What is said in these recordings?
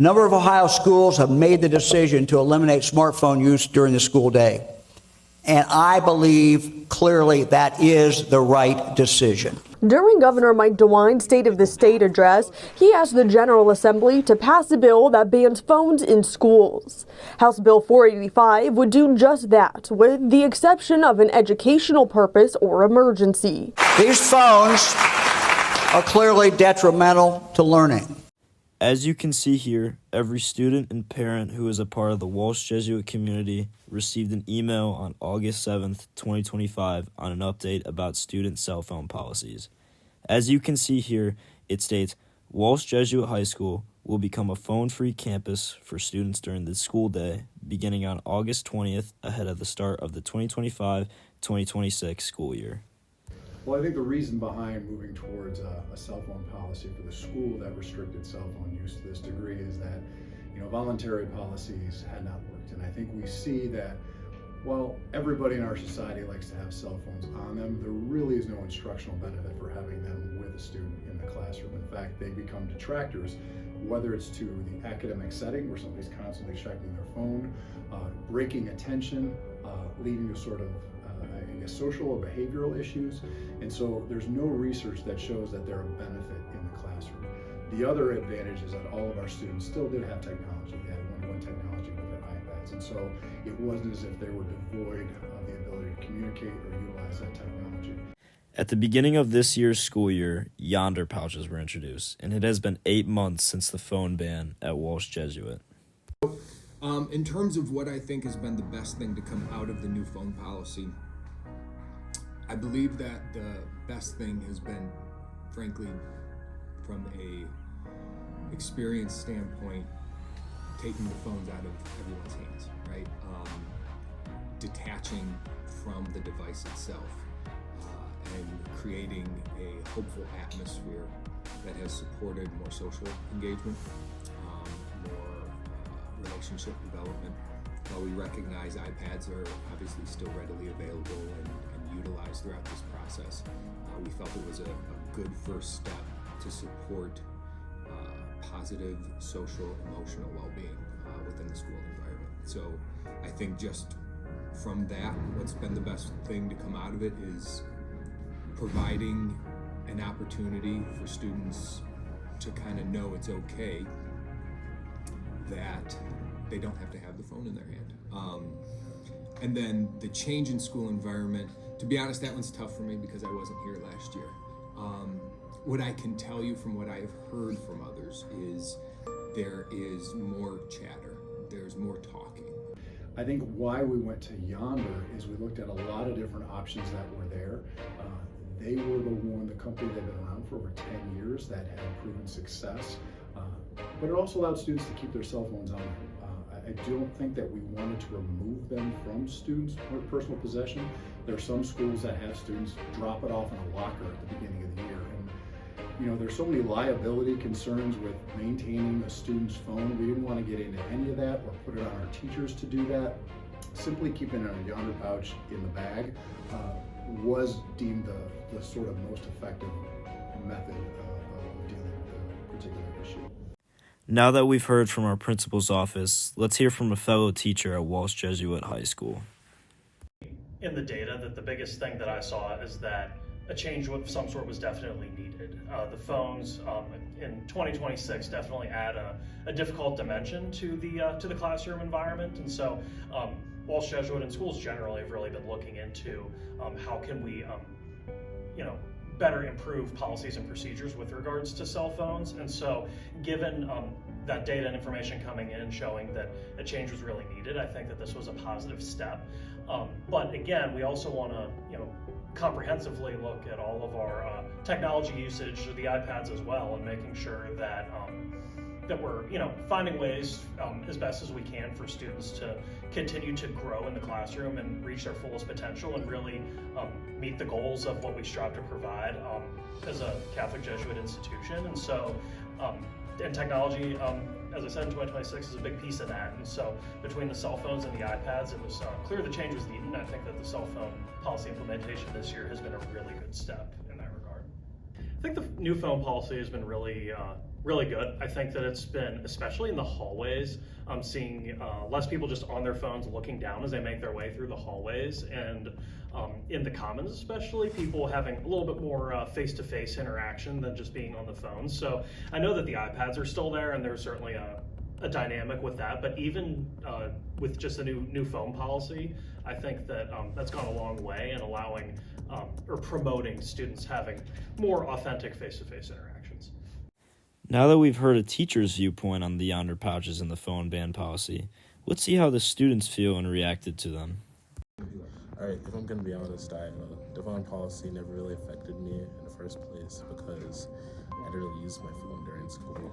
A number of Ohio schools have made the decision to eliminate smartphone use during the school day. And I believe clearly that is the right decision. During Governor Mike DeWine's State of the State address, he asked the General Assembly to pass a bill that bans phones in schools. House Bill 485 would do just that, with the exception of an educational purpose or emergency. These phones are clearly detrimental to learning. As you can see here, every student and parent who is a part of the Walsh Jesuit community received an email on August 7th, 2025 on an update about student cell phone policies. As you can see here, it states, Walsh Jesuit High School will become a phone-free campus for students during the school day beginning on August 20th ahead of the start of the 2025-2026 school year. Well, I think the reason behind moving towards a cell phone policy for the school that restricted cell phone use to this degree is that, voluntary policies had not worked. And I think we see that while everybody in our society likes to have cell phones on them, there really is no instructional benefit for having them with a student in the classroom. In fact, they become detractors, whether it's to the academic setting where somebody's constantly checking their phone, breaking attention, leading to sort of social or behavioral issues. And so there's no research that shows that they're a benefit in the classroom. The other advantage is that all of our students still did have technology. They had one-to-one technology with their iPads. And so it wasn't as if they were devoid of the ability to communicate or utilize that technology. At the beginning of this year's school year, Yonder pouches were introduced, and it has been 8 months since the phone ban at Walsh Jesuit. In terms of what I think has been the best thing to come out of the new phone policy, I believe that the best thing has been, frankly, from a experience standpoint, taking the phones out of everyone's hands, right? Detaching from the device itself and creating a hopeful atmosphere that has supported more social engagement, more relationship development. While we recognize iPads are obviously still readily available and utilized throughout this process, we felt it was a good first step to support positive social, emotional well-being within the school environment. So I think just from that, what's been the best thing to come out of it is providing an opportunity for students to kind of know it's okay that they don't have to have the phone in their hand. And then the change in school environment, to be honest, that one's tough for me because I wasn't here last year. What I can tell you from what I've heard from others is there is more chatter, there's more talking. I think why we went to Yonder is we looked at a lot of different options that were there. They were the company that had been around for over 10 years that had proven success, but it also allowed students to keep their cell phones on. I don't think that we wanted to remove them from students' personal possession. There are some schools that have students drop it off in a locker at the beginning of the year. And there's so many liability concerns with maintaining a student's phone. We didn't want to get into any of that or put it on our teachers to do that. Simply keeping it in a Yonder pouch in the bag was deemed the sort of most effective method of dealing with a particular issue. Now that we've heard from our principal's office, let's hear from a fellow teacher at Walsh Jesuit High School. In the data, that the biggest thing that I saw is that a change of some sort was definitely needed. The phones in 2026 definitely add a difficult dimension to the classroom environment, and so Walsh Jesuit and schools generally have really been looking into how can we better improve policies and procedures with regards to cell phones. And so given that data and information coming in showing that a change was really needed, I think that this was a positive step. But again, we also want to comprehensively look at all of our technology usage, the iPads as well, and making sure that that we're finding ways as best as we can for students to continue to grow in the classroom and reach their fullest potential and really meet the goals of what we strive to provide as a Catholic Jesuit institution. And so and technology, as I said, in 2026 is a big piece of that. And so between the cell phones and the iPads, it was clear the change was needed. And I think that the cell phone policy implementation this year has been a really good step in that regard. I think the new phone policy has been really really good. I think that it's been, especially in the hallways, I'm seeing less people just on their phones looking down as they make their way through the hallways, and in the commons especially, people having a little bit more face-to-face interaction than just being on the phones. So I know that the iPads are still there, and there's certainly a dynamic with that, but even with just a new phone policy, I think that that's gone a long way in allowing or promoting students having more authentic face-to-face interactions. Now that we've heard a teacher's viewpoint on the yonder pouches and the phone ban policy, let's see how the students feel and reacted to them. Alright, if I'm gonna be honest, the phone policy never really affected me in the first place because I didn't really use my phone during school.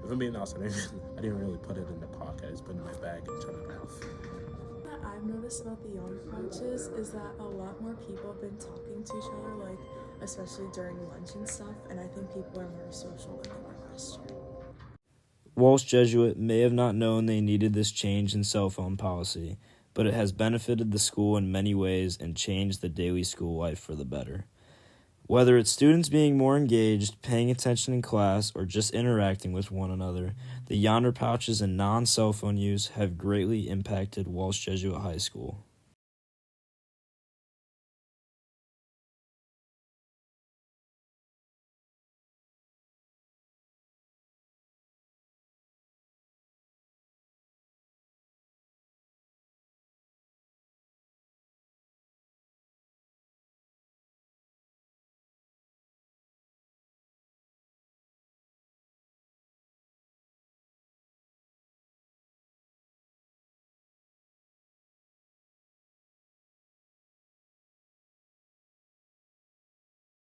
If I'm being honest, I didn't really put it in the pocket. I just put it in my bag and shut it off. What I've noticed about the yonder pouches is that a lot more people have been talking to each other, like especially during lunch and stuff, and I think people are more social than they were last year. Walsh Jesuit may have not known they needed this change in cell phone policy, but it has benefited the school in many ways and changed the daily school life for the better. Whether it's students being more engaged, paying attention in class, or just interacting with one another, the yonder pouches and non-cell phone use have greatly impacted Walsh Jesuit High School.